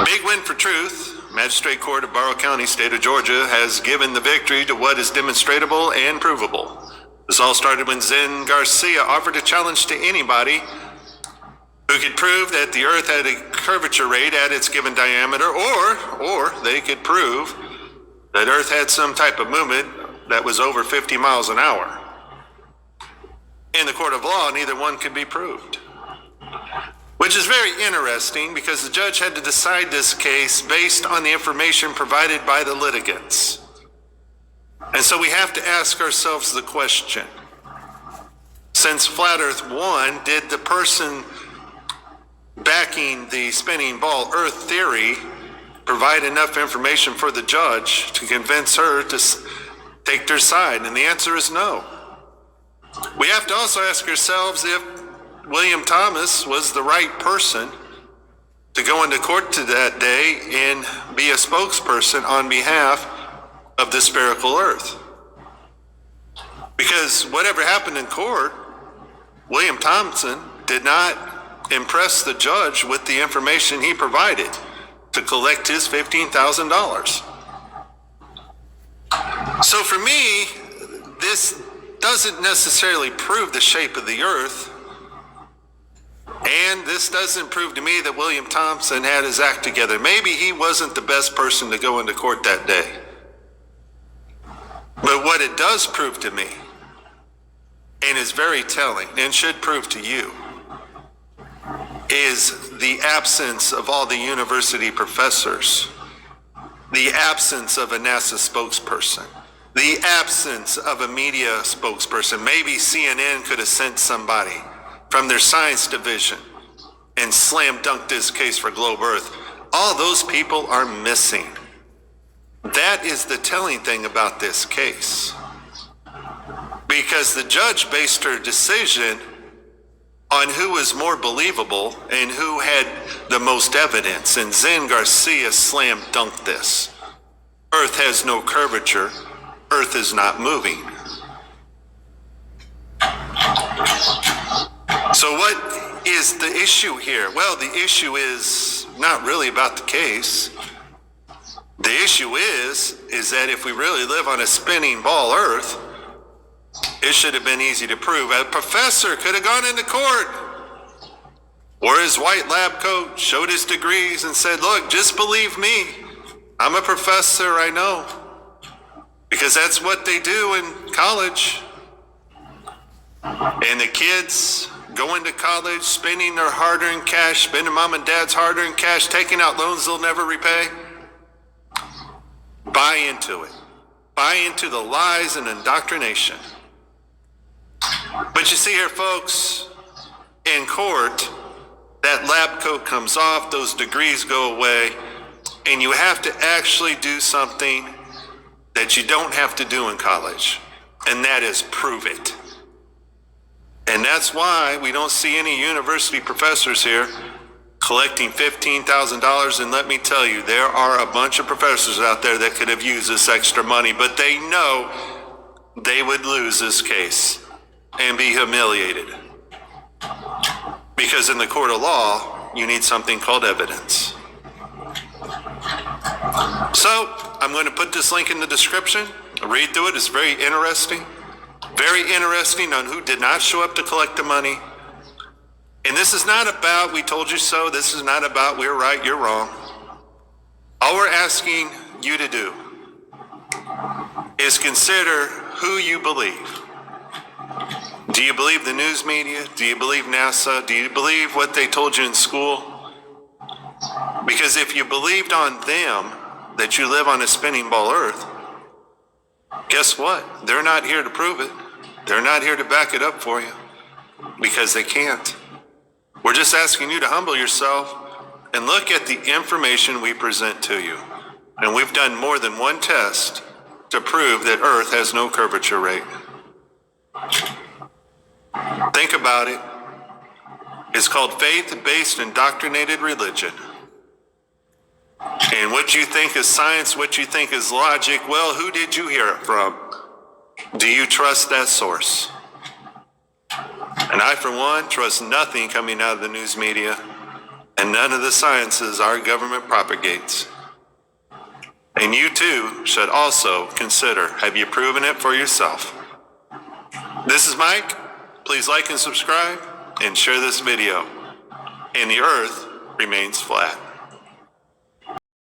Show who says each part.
Speaker 1: Big win for truth. Magistrate Court of Barrow County, State of Georgia, has given the victory to what is demonstratable and provable. This all started when Zen Garcia offered a challenge to anybody who could prove that the Earth had a curvature rate at its given diameter, or they could prove that Earth had some type of movement that was over 50 miles an hour. In the court of law, neither one could be proved. Which is very interesting because the judge had to decide this case based on the information provided by the litigants. And so we have to ask ourselves the question, since Flat Earth won, did the person backing the spinning ball Earth theory provide enough information for the judge to convince her to take their side? And the answer is no. We have to also ask ourselves if William Thomas was the right person to go into court to that day and be a spokesperson on behalf of the spherical Earth. Because whatever happened in court, William Thompson did not impress the judge with the information he provided to collect his $15,000. So for me, this doesn't necessarily prove the shape of the Earth. And this doesn't prove to me that William Thompson had his act together. Maybe he wasn't the best person to go into court that day. But what it does prove to me, and is very telling, and should prove to you, is the absence of all the university professors, the absence of a NASA spokesperson, the absence of a media spokesperson. Maybe CNN could have sent somebody from their science division and slam dunked this case for Globe Earth. All those people are missing. That is the telling thing about this case. Because the judge based her decision on who was more believable and who had the most evidence. And Zen Garcia slam dunked this. Earth has no curvature. Earth is not moving. So what is the issue here? Well, the issue is not really about the case. The issue is that if we really live on a spinning ball Earth, it should have been easy to prove. A professor could have gone into court, wore his white lab coat, showed his degrees, and said, look, just believe me. I'm a professor, I know. Because that's what they do in college. And the kids going to college, spending their hard-earned cash, spending mom and dad's hard-earned cash, taking out loans they'll never repay. Buy into it. Buy into the lies and indoctrination. But you see here, folks, in court, that lab coat comes off, those degrees go away, and you have to actually do something that you don't have to do in college, and that is prove it. And that's why we don't see any university professors here collecting $15,000. And let me tell you, there are a bunch of professors out there that could have used this extra money, but they know they would lose this case and be humiliated. Because in the court of law, you need something called evidence. So I'm going to put this link in the description. Read through it. It's very interesting. Very interesting on who did not show up to collect the money. And this is not about we told you so. This is not about we're right, you're wrong. All we're asking you to do is consider who you believe. Do you believe the news media? Do you believe NASA? Do you believe what they told you in school? Because if you believed on them that you live on a spinning ball Earth, guess what? They're not here to prove it. They're not here to back it up for you because they can't. We're just asking you to humble yourself and look at the information we present to you. And we've done more than one test to prove that Earth has no curvature rate. Think about it. It's called faith-based indoctrinated religion. And what you think is science, what you think is logic, well, who did you hear it from? Do you trust that source? And I, for one, trust nothing coming out of the news media. and none of the sciences our government propagates. And you too should also consider, have you proven it for yourself? This is Mike. Please like and subscribe and share this video. And the earth remains flat.